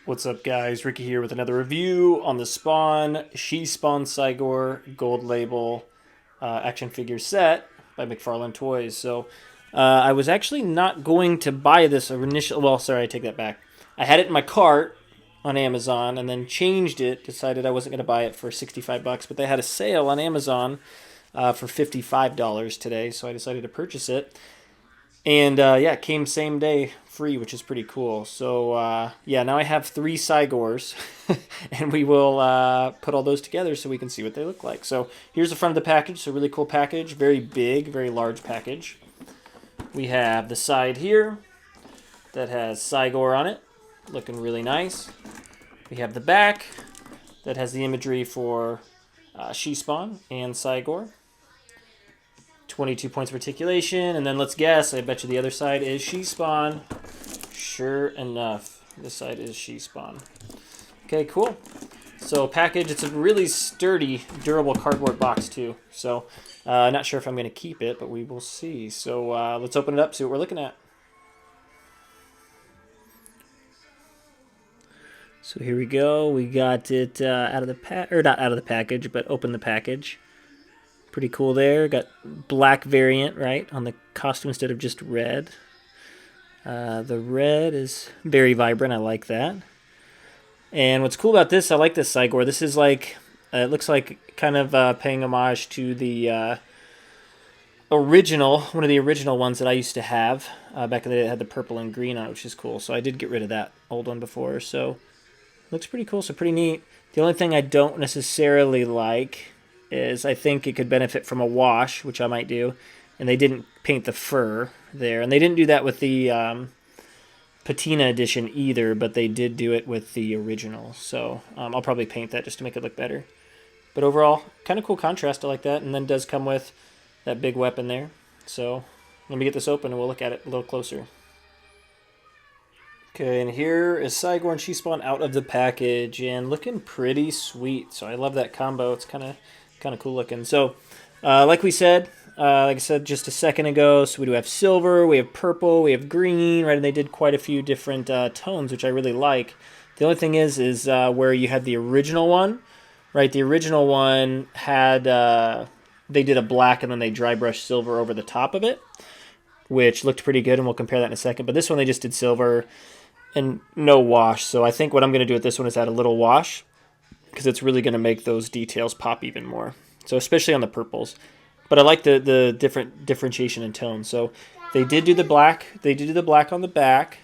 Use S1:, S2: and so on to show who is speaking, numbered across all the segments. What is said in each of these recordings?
S1: What's up, guys? Ricky here with another review on the Spawn She Spawn Cygor Gold Label action figure set by McFarlane Toys. So I was actually not going to buy this initial. Well, sorry, I take that back. I had it in my cart on Amazon and then changed it. Decided I wasn't going to buy it for 65 bucks, but they had a sale on Amazon for $55 today, so I decided to purchase it. And yeah, it came same day free, which is pretty cool. So yeah, now I have 3 Cygors, and we will put all those together so we can see what they look like. So here's the front of the package. So really cool package, very big, very large package. We have the side here that has Cygor on it, looking really nice. We have the back that has the imagery for She Spawn and Cygor. 22 points of articulation, and then let's guess, I bet you the other side is She Spawn. Sure enough, this side is She Spawn. Okay, cool. So package, it's a really sturdy, durable cardboard box too. So not sure if I'm going to keep it, but we will see. So let's open it up, see what we're looking at. So here we go. We got it out of the or not out of the package, but open the package. Pretty cool there. Got black variant, right, on the costume instead of just red. The red is very vibrant. I like that. And what's cool about this, I like this Cygor. This is like, it looks like kind of paying homage to the original, one of the original ones that I used to have. Back in the day, it had the purple and green on it, which is cool. So I did get rid of that old one before. So looks pretty cool, so pretty neat. The only thing I don't necessarily like is I think it could benefit from a wash, which I might do, and they didn't paint the fur there, and they didn't do that with the patina edition either, but they did do it with the original, so I'll probably paint that just to make it look better. But overall, kind of cool contrast, I like that, and then does come with that big weapon there. So let me get this open and we'll look at it a little closer. Okay, and here is Cygor and She Spawn out of the package, and looking pretty sweet. So I love that combo. It's kind of cool looking. So like I said just a second ago, so we do have silver, we have purple, we have green, right? And they did quite a few different tones, which I really like. The only thing is where you had the original one, right? The original one had they did a black and then they dry brushed silver over the top of it, which looked pretty good, and we'll compare that in a second. But this one they just did silver and no wash. So I think what I'm going to do with this one is add a little wash, because it's really going to make those details pop even more. So especially on the purples. But I like the different differentiation in tone. So they did do the black. They did do the black on the back.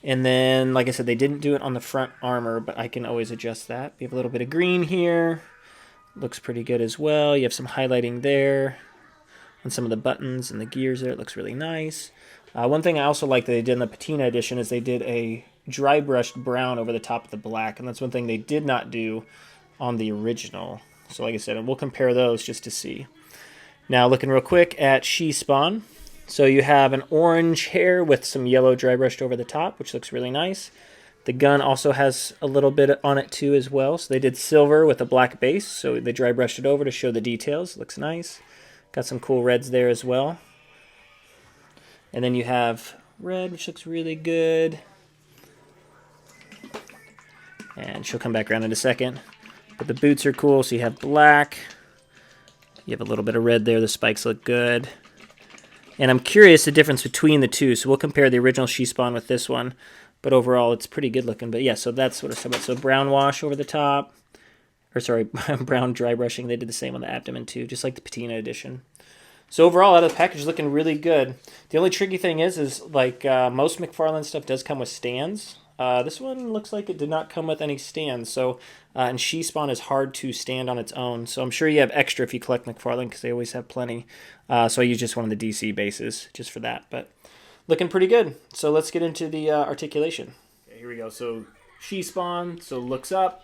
S1: And then, like I said, they didn't do it on the front armor, but I can always adjust that. We have a little bit of green here. Looks pretty good as well. You have some highlighting there on some of the buttons and the gears there. It looks really nice. One thing I also like that they did in the patina edition is they did a dry brushed brown over the top of the black. And that's one thing they did not do on the original. So like I said, and we'll compare those just to see. Now looking real quick at She Spawn. So you have an orange hair with some yellow dry brushed over the top, which looks really nice. The gun also has a little bit on it too as well. So they did silver with a black base, so they dry brushed it over to show the details. Looks nice. Got some cool reds there as well. And then you have red, which looks really good. And she'll come back around in a second. But the boots are cool, so you have black. You have a little bit of red there. The spikes look good. And I'm curious the difference between the two. So we'll compare the original She Spawn with this one. But overall, it's pretty good looking. But yeah, so that's what it's about. So brown wash over the top. Or sorry, brown dry brushing. They did the same on the abdomen too, just like the patina edition. So overall, out of the package, looking really good. The only tricky thing is like most McFarlane stuff does come with stands. This one looks like it did not come with any stands. So, and She Spawn is hard to stand on its own. So I'm sure you have extra if you collect McFarlane, because they always have plenty. So I use just one of the DC bases just for that. But looking pretty good. So let's get into the articulation. Okay, here we go. So She Spawn, so looks up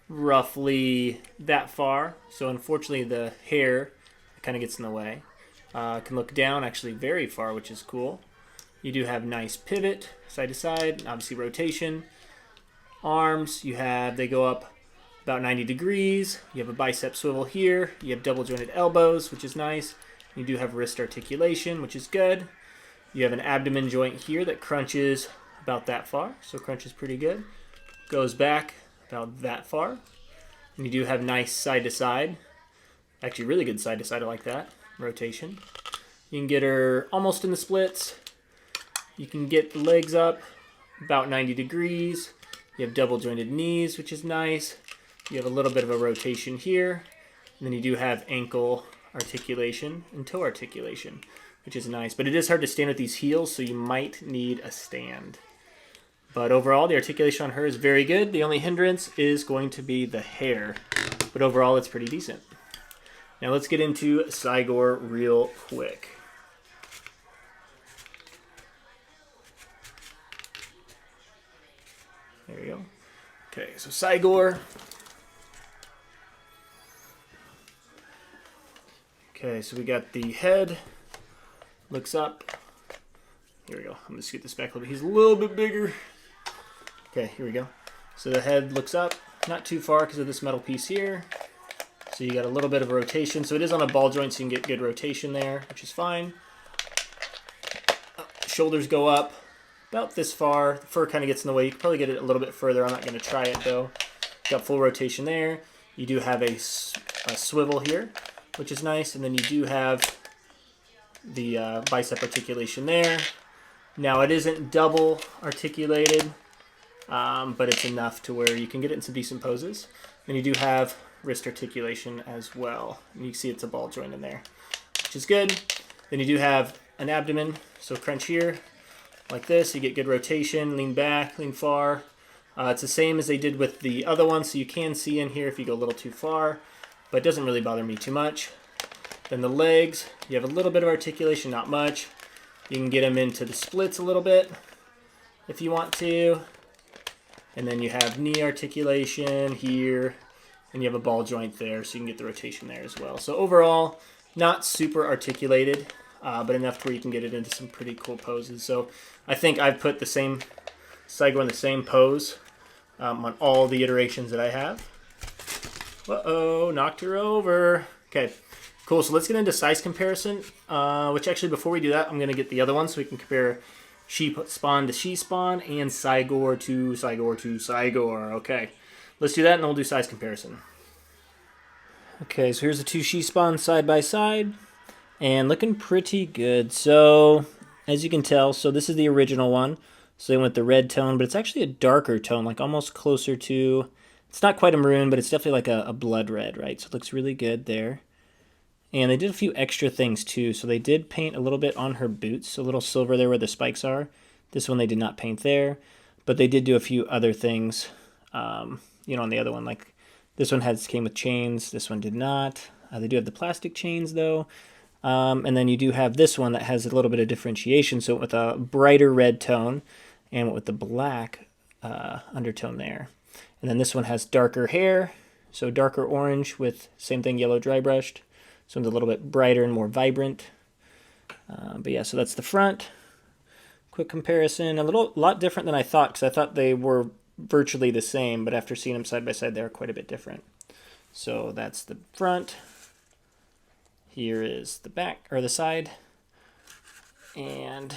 S1: roughly that far. So unfortunately the hair kind of gets in the way. Can look down actually very far, which is cool. You do have nice pivot, side to side, obviously rotation. Arms, they go up about 90 degrees. You have a bicep swivel here. You have double jointed elbows, which is nice. You do have wrist articulation, which is good. You have an abdomen joint here that crunches about that far, so crunches pretty good. goes back about that far. And you do have nice side to side. Actually, really good side to side. I like that rotation. You can get her almost in the splits. You can get the legs up about 90 degrees. You have double jointed knees, which is nice. You have a little bit of a rotation here. And then you do have ankle articulation and toe articulation, which is nice. But it is hard to stand with these heels, so you might need a stand. But overall, the articulation on her is very good. The only hindrance is going to be the hair. But overall, it's pretty decent. Now let's get into Cygor real quick. There you go. Okay, so Cygor. Okay, so we got the head. Looks up. Here we go. I'm going to scoot this back a little bit. He's a little bit bigger. Okay, here we go. So the head looks up. Not too far because of this metal piece here. So you got a little bit of a rotation. So it is on a ball joint, so you can get good rotation there, which is fine. Shoulders go up about this far. The fur kind of gets in the way. You can probably get it a little bit further. I'm not going to try it, though. Got full rotation there. You do have a swivel here, which is nice. And then you do have the bicep articulation there. Now, it isn't double articulated, but it's enough to where you can get it in some decent poses. And you do have wrist articulation as well. And you can see it's a ball joint in there, which is good. Then you do have an abdomen, so crunch here, like this. You get good rotation, lean back, lean far. It's the same as they did with the other one, so you can see in here if you go a little too far, but it doesn't really bother me too much. Then the legs, you have a little bit of articulation, not much. You can get them into the splits a little bit if you want to. And then you have knee articulation here, and you have a ball joint there, so you can get the rotation there as well. So overall, not super articulated, but enough to where you can get it into some pretty cool poses. So I think I've put the same Cygor in the same pose on all the iterations that I have. Uh-oh, knocked her over. Okay, cool. So let's get into size comparison, which actually before we do that, I'm going to get the other one so we can compare she spawn to she spawn and Cygor to Cygor to Cygor. Okay, let's do that and then we'll do size comparison. Okay, so here's the two she spawns side by side and looking pretty good. So as you can tell, so this is the original one. So they went the red tone, but it's actually a darker tone, like almost closer to, it's not quite a maroon, but it's definitely like a blood red, right? So it looks really good there. And they did a few extra things too. So they did paint a little bit on her boots, a little silver there where the spikes are. This one they did not paint there, but they did do a few other things, on the other one. Like this one came with chains, this one did not. They do have the plastic chains though. And then you do have this one that has a little bit of differentiation. So with a brighter red tone and with the black undertone there. And then this one has darker hair, so darker orange with same thing, yellow dry brushed. This one's a little bit brighter and more vibrant. But yeah, so that's the front. Quick comparison, a lot different than I thought, because I thought they were virtually the same, but after seeing them side by side, they are quite a bit different. So that's the front. Here is the back, or the side. And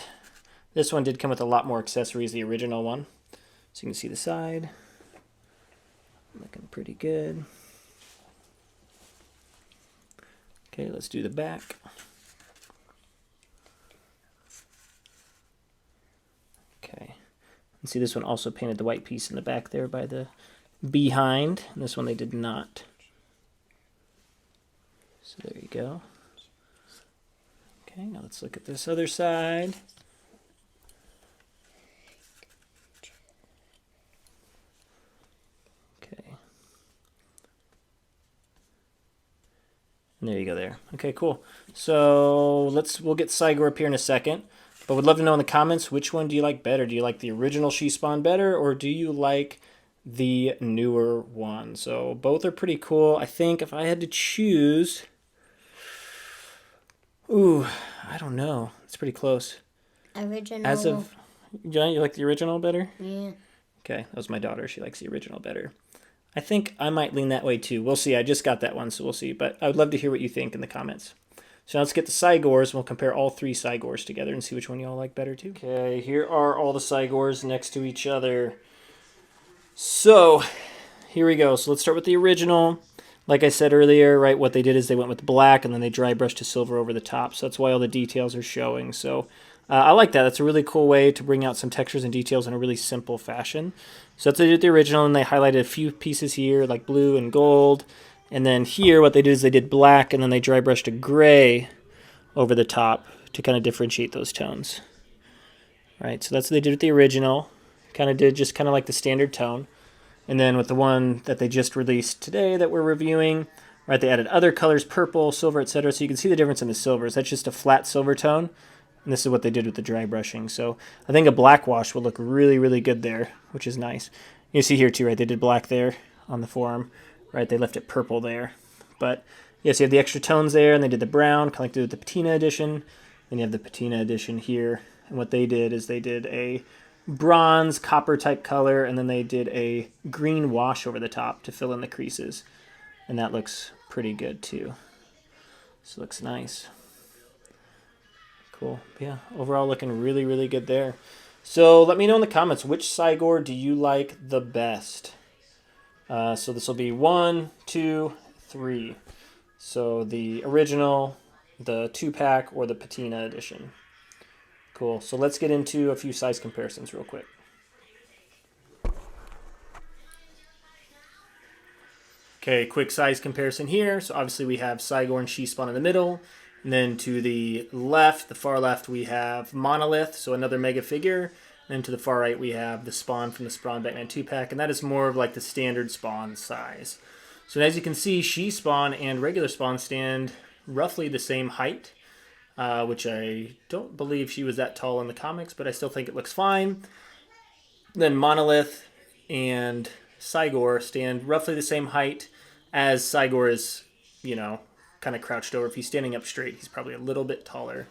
S1: this one did come with a lot more accessories, the original one. So you can see the side. Looking pretty good. Okay, let's do the back. Okay. And see this one also painted the white piece in the back there by the behind. And this one they did not. So there you go. Okay, now let's look at this other side. Okay. And there you go there. Okay, cool. So we'll get Cygor up here in a second. But would love to know in the comments, which one do you like better? Do you like the original she spawn better, or do you like the newer one? So both are pretty cool. I think if I had to choose, ooh, I don't know. It's pretty close.
S2: Original.
S1: You like the original better?
S2: Yeah.
S1: Okay, that was my daughter. She likes the original better. I think I might lean that way too. We'll see. I just got that one, so we'll see. But I would love to hear what you think in the comments. So now let's get the Cygors. We'll compare all three Cygors together and see which one you all like better too. Okay, here are all the Cygors next to each other. So here we go. So let's start with the original. Like I said earlier, right, what they did is they went with black and then they dry brushed to silver over the top. So that's why all the details are showing. So I like that. That's a really cool way to bring out some textures and details in a really simple fashion. So that's what they did with the original, and they highlighted a few pieces here, like blue and gold. And then here, what they did is they did black and then they dry brushed a gray over the top to kind of differentiate those tones. Right, so that's what they did with the original. Kind of did just kind of like the standard tone. And then with the one that they just released today that we're reviewing, right, they added other colors, purple, silver, etc. So you can see the difference in the silvers. That's just a flat silver tone. And this is what they did with the dry brushing. So I think a black wash will look really, really good there, which is nice. You see here too, right, they did black there on the forearm. Right, they left it purple there. But yes, you have the extra tones there, and they did the brown, kind of like they did the patina edition. Then you have the patina edition here. And what they did is they did a bronze copper type color, and then they did a green wash over the top to fill in the creases, and that looks pretty good too. So it looks nice. Cool. Yeah, overall looking really, really good there. So let me know in the comments, which Cygor do you like the best? So this will be 1, 2, 3. So the original, the 2-pack, or the patina edition. Cool. So let's get into a few size comparisons real quick. Okay, quick size comparison here. So obviously we have Cygor and She-Spawn in the middle. And then to the left, the far left, we have Monolith, so another mega figure. And then to the far right, we have the Spawn from the Spawn Batman 2-pack. And that is more of like the standard Spawn size. So as you can see, She-Spawn and regular Spawn stand roughly the same height. Which I don't believe she was that tall in the comics, but I still think it looks fine. Then Monolith and Cygor stand roughly the same height, as Cygor is, kind of crouched over. If he's standing up straight, he's probably a little bit taller.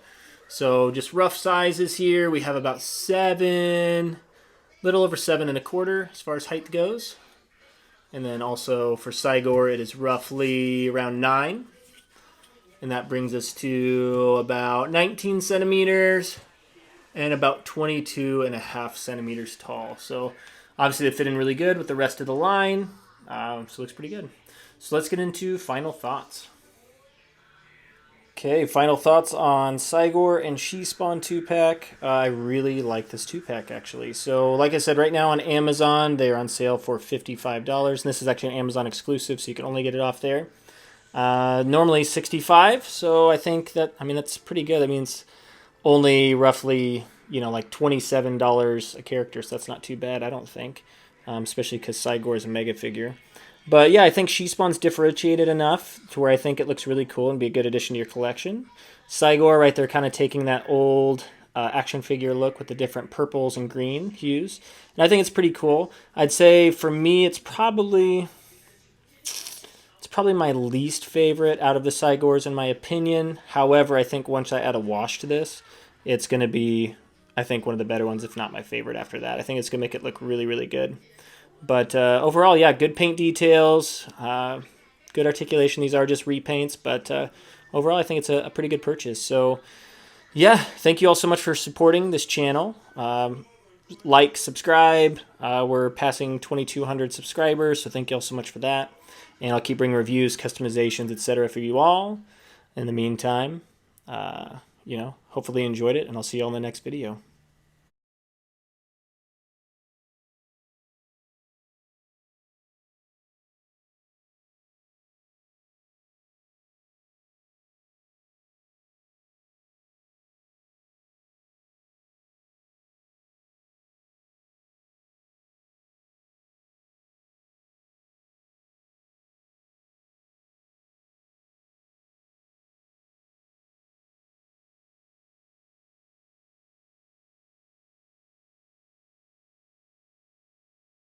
S1: So just rough sizes here. We have about 7, little over 7.25 as far as height goes. And then also for Cygor, it is roughly around 9. And that brings us to about 19 centimeters and about 22.5 centimeters tall. So obviously they fit in really good with the rest of the line. So it looks pretty good. So let's get into final thoughts. Okay, final thoughts on Cygor and She-Spawn 2-pack. I really like this 2-pack actually. So like I said, right now on Amazon, they're on sale for $55. And this is actually an Amazon exclusive, so you can only get it off there. Normally $65, so I think that's pretty good. That means only roughly, like $27 a character, so that's not too bad, I don't think, especially because Cygor is a mega figure. But yeah, I think She-Spawn's differentiated enough to where I think it looks really cool and be a good addition to your collection. Cygor, right, they're kind of taking that old action figure look with the different purples and green hues, and I think it's pretty cool. I'd say for me, it's probably my least favorite out of the Cygors in my opinion. However, I think once I add a wash to this, it's going to be, I think, one of the better ones, if not my favorite after that. I think it's going to make it look really, really good. But overall, yeah, good paint details, good articulation. These are just repaints, but overall, I think it's a pretty good purchase. So, yeah, thank you all so much for supporting this channel. Like, subscribe. We're passing 2,200 subscribers, so thank you all so much for that. And I'll keep bringing reviews, customizations, etc. for you all. In the meantime, hopefully you enjoyed it, and I'll see you all in the next video.